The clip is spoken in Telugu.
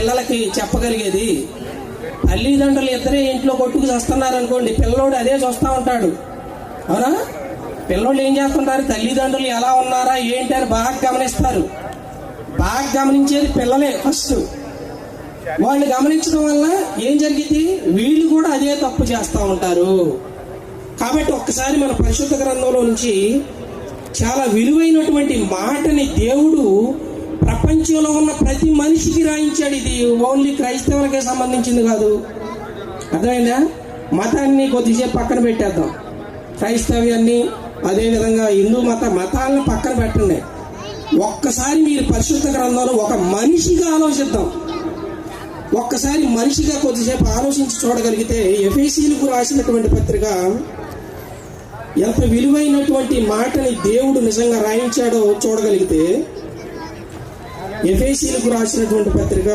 పిల్లలకి చెప్పగలిగేది. తల్లిదండ్రులు ఇద్దరే ఇంట్లో కొట్టుకు చేస్తున్నారు అనుకోండి, పిల్లోడు అదే చూస్తూ ఉంటాడు. అవునా? పిల్లోళ్ళు ఏం చేస్తుంటారు, తల్లిదండ్రులు ఎలా ఉన్నారా ఏంటి అని బాగా గమనిస్తారు. బాగా గమనించేది పిల్లలే ఫస్ట్. వాళ్ళు గమనించడం వల్ల ఏం జరిగింది, వీళ్ళు కూడా అదే తప్పు చేస్తూ ఉంటారు. కాబట్టి ఒక్కసారి మన పరిశుద్ధ గ్రంథంలో నుంచి చాలా విలువైనటువంటి మాటని దేవుడు ప్రపంచంలో ఉన్న ప్రతి మనిషికి రాయించాడు. ఇది ఓన్లీ క్రైస్తవులకే సంబంధించింది కాదు. అర్థమైందా? మతాన్ని కొద్దిసేపు పక్కన పెట్టేద్దాం, క్రైస్తవ్యాన్ని అదేవిధంగా హిందూ మతాలను పక్కన పెట్టండి. ఒక్కసారి మీరు పరిశుద్ధ గ్రంథంలో ఒక మనిషిగా ఆలోచిద్దాం. ఒక్కసారి మనిషిగా కొద్దిసేపు ఆలోచించి చూడగలిగితే ఎఫెసీయులకు రాసినటువంటి పత్రిక ఎంత విలువైనటువంటి మాటని దేవుడు నిజంగా రాయించాడో చూడగలిగితే, ఎఫెసీయులకు రాసినటువంటి పత్రిక